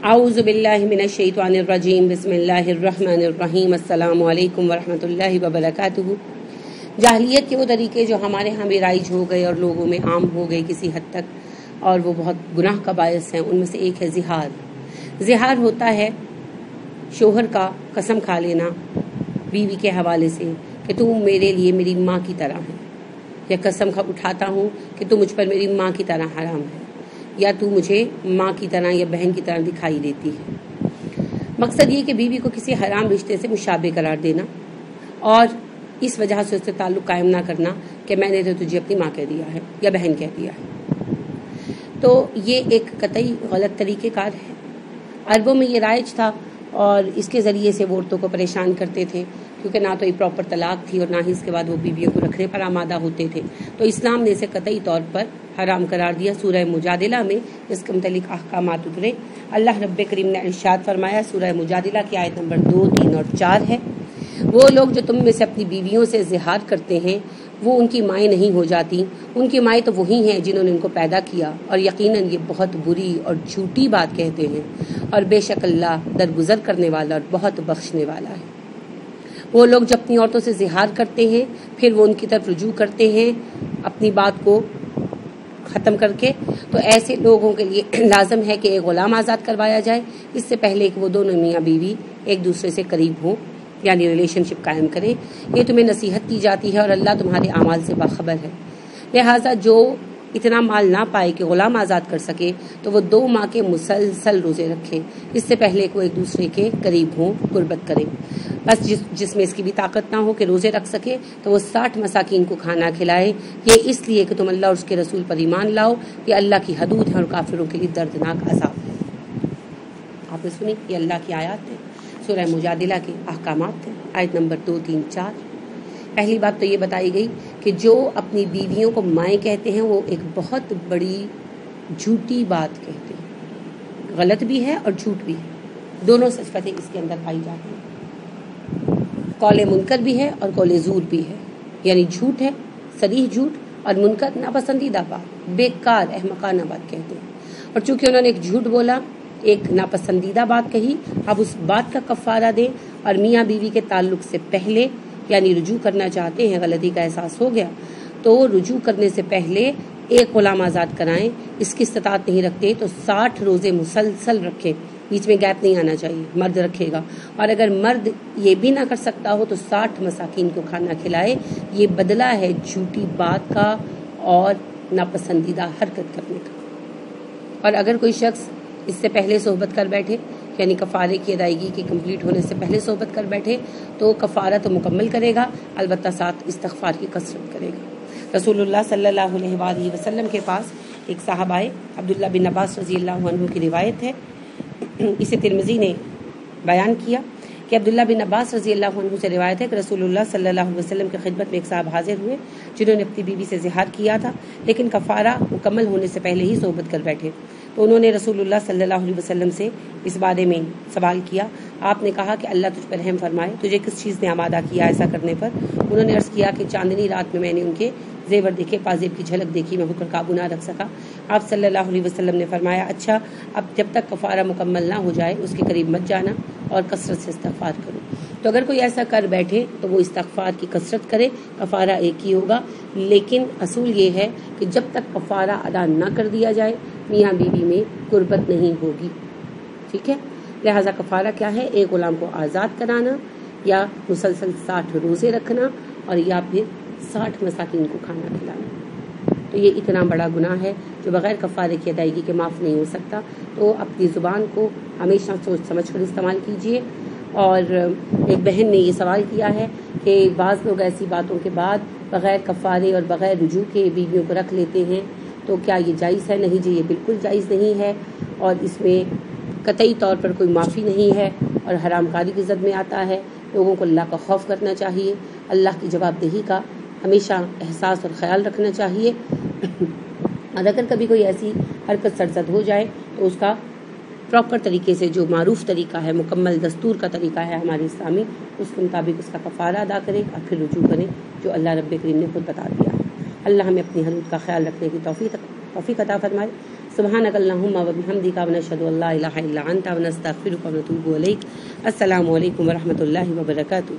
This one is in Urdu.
اعوذ باللہ من الشیطان الرجیم بسم اللہ الرحمن الرحیم السلام علیکم ورحمۃ اللہ وبرکاتہ۔ جاہلیت کے وہ طریقے جو ہمارے ہاں بھی رائج ہو گئے اور لوگوں میں عام ہو گئے کسی حد تک، اور وہ بہت گناہ کا باعث ہیں، ان میں سے ایک ہے زہار۔ زہار ہوتا ہے شوہر کا قسم کھا لینا بیوی کے حوالے سے کہ تم میرے لیے میری ماں کی طرح ہے، یا قسم اٹھاتا ہوں کہ تم مجھ پر میری ماں کی طرح حرام ہے، یا تو مجھے ماں کی طرح یا بہن کی طرح دکھائی دیتی ہے۔ مقصد یہ کہ بیوی کو کسی حرام رشتے سے مشابہ قرار دینا اور اس وجہ سے اس سے تعلق قائم نہ کرنا کہ میں نے تو تجھے اپنی ماں کہہ دیا ہے یا بہن کہہ دیا ہے۔ تو یہ ایک قطعی غلط طریقہ کار ہے۔ عربوں میں یہ رائج تھا اور اس کے ذریعے سے وہ عورتوں کو پریشان کرتے تھے، کیونکہ نہ تو یہ پراپر طلاق تھی اور نہ ہی اس کے بعد وہ بیویوں کو رکھنے پر آمادہ ہوتے تھے۔ تو اسلام نے اسے قطعی طور پر حرام قرار دیا۔ سورہ مجادلہ میں اس کے متعلق احکامات اترے۔ اللہ رب کریم نے ارشاد فرمایا، سورہ مجادلہ کی آیت نمبر 2، 3 اور 4 ہے، وہ لوگ جو تم میں سے اپنی بیویوں سے زہار کرتے ہیں وہ ان کی مائیں نہیں ہو جاتی، ان کی مائیں تو وہی ہیں جنہوں نے ان کو پیدا کیا، اور یقیناً یہ بہت بری اور جھوٹی بات کہتے ہیں، اور بے شک اللہ درگزر کرنے والا اور بہت بخشنے والا ہے۔ وہ لوگ جو اپنی عورتوں سے زہار کرتے ہیں پھر وہ ان کی طرف رجوع کرتے ہیں اپنی بات کو ختم کر کے، تو ایسے لوگوں کے لیے لازم ہے کہ ایک غلام آزاد کروایا جائے، اس سے پہلے کہ وہ دونوں میاں بیوی ایک دوسرے سے قریب ہوں، یعنی ریلیشن شپ قائم کریں۔ یہ تمہیں نصیحت کی جاتی ہے اور اللہ تمہارے اعمال سے باخبر ہے۔ لہٰذا جو اتنا مال نہ پائے کہ غلام آزاد کر سکے تو وہ 2 ماہ کے مسلسل روزے رکھے، اس سے پہلے کہ وہ ایک دوسرے کے قریب ہوں، قربت کریں۔ بس جس میں اس کی بھی طاقت نہ ہو کہ روزے رکھ سکے تو وہ 60 مساکین کو کھانا کھلائے، یہ اس لیے کہ تم اللہ اور اس کے رسول پر ایمان لاؤ، یہ اللہ کی حدود ہے اور کافروں کے لیے دردناک عذاب ہے۔ آپ نے سنی، یہ اللہ کی آیات ہے، سورہ مجادلہ کے احکامات ہیں، آیت نمبر 2، 3، 4۔ پہلی بات تو یہ بتائی گئی کہ جو اپنی بیویوں کو مائیں کہتے ہیں وہ ایک بہت بڑی جھوٹی بات کہتے ہیں، غلط بھی ہے اور جھوٹ بھی ہے، دونوں صفتیں اس کے اندر پائی جاتی ہیں۔ قول منکر بھی ہے اور قول زور بھی ہے، یعنی جھوٹ ہے، صریح جھوٹ، اور منکر ناپسندیدہ بات، بیکار احمقانہ بات کہتے ہیں۔ اور چونکہ انہوں نے ایک جھوٹ بولا، ایک ناپسندیدہ بات کہی، اب اس بات کا کفارہ دیں، اور میاں بیوی کے تعلق سے پہلے یعنی رجوع کرنا چاہتے ہیں، غلطی کا احساس ہو گیا تو رجوع کرنے سے پہلے ایک غلام آزاد کرائیں، اس کی استطاعت نہیں رکھتے تو 60 روزے مسلسل رکھیں، بیچ میں گیپ نہیں آنا چاہیے، مرد رکھے گا، اور اگر مرد یہ بھی نہ کر سکتا ہو تو 60 مساکین کو کھانا کھلائے۔ یہ بدلہ ہے جھوٹی بات کا اور ناپسندیدہ حرکت کرنے کا۔ اور اگر کوئی شخص اس سے پہلے صحبت کر بیٹھے، یعنی کفارے کی ادائیگی کی کمپلیٹ ہونے سے پہلے صحبت کر بیٹھے، تو کفارہ تو مکمل کرے گا، البتہ ساتھ استغفار کی کثرت کرے گا۔ رسول اللہ صلی اللہ علیہ وآلہ وسلم کے پاس ایک صاحب آئے، عبداللہ بن عباس رضی اللہ عنہ کی روایت ہے، اسے ترمذی نے بیان کیا کہ عبداللہ بن عباس رضی اللہ عنہ سے روایت ہے کہ رسول اللہ صلی اللہ علیہ وسلم کی خدمت میں ایک صاحب حاضر ہوئے جنہوں نے اپنی بیوی سے زہار کیا تھا، لیکن کفارہ مکمل ہونے سے پہلے ہی صحبت کر بیٹھے۔ تو انہوں نے رسول اللہ صلی اللہ علیہ وسلم سے اس بارے میں سوال کیا۔ آپ نے کہا کہ اللہ تجھ پر رحم فرمائے، تجھے کس چیز نے آمادہ کیا ایسا کرنے پر؟ انہوں نے عرض کیا کہ چاندنی رات میں نے ان کے زیور دیکھے، پازیب کی جھلک دیکھی، میں ہو کر قابو نہ رکھ سکا۔ آپ صلی اللہ علیہ وسلم نے فرمایا، اچھا اب جب تک کفارہ مکمل نہ ہو جائے اس کے قریب مت جانا اور کثرت سے استغفار کرو۔ تو اگر کوئی ایسا کر بیٹھے تو وہ استغفار کی کثرت کرے، کفارہ ایک ہی ہوگا، لیکن اصول یہ ہے کہ جب تک کفارہ ادا نہ کر دیا جائے میاں بیوی میں قربت نہیں ہوگی، ٹھیک ہے؟ لہٰذا کفارہ کیا ہے؟ ایک غلام کو آزاد کرانا، یا مسلسل 60 روزے رکھنا، اور یا پھر 60 مساکین کو کھانا کھلانا۔ تو یہ اتنا بڑا گناہ ہے جو بغیر کفارے کی ادائیگی کے معاف نہیں ہو سکتا۔ تو اپنی زبان کو ہمیشہ سوچ سمجھ کر استعمال کیجیے۔ اور ایک بہن نے یہ سوال کیا ہے کہ بعض لوگ ایسی باتوں کے بعد بغیر کفارے اور بغیر رجوع کے بیویوں کو رکھ لیتے ہیں، تو کیا یہ جائز ہے؟ نہیں جی، یہ بالکل جائز نہیں ہے، اور اس میں قطعی طور پر کوئی معافی نہیں ہے اور حرام کاری کی زد میں آتا ہے۔ لوگوں کو اللہ کا خوف کرنا چاہیے، اللہ کی جواب دہی کا ہمیشہ احساس اور خیال رکھنا چاہیے، اور اگر کبھی کوئی ایسی حرکت سرزد ہو جائے تو اس کا پراپر طریقے سے جو معروف طریقہ ہے، مکمل دستور کا طریقہ ہے ہمارے اسلامی، اس کے مطابق اس کا کفارہ ادا کریں اور پھر رجوع کریں، جو اللہ رب کریم نے خود بتا دیا ہے۔ اللہ ہمیں اپنی حدود کا خیال رکھنے کی توفیق عطا فرمائے۔ سبحانک اللہم و بحمدک ونشہد ان لا الہ الا انت ونستغفرک ونتوب الیک۔ السلام علیکم ورحمۃ اللہ وبرکاتہ۔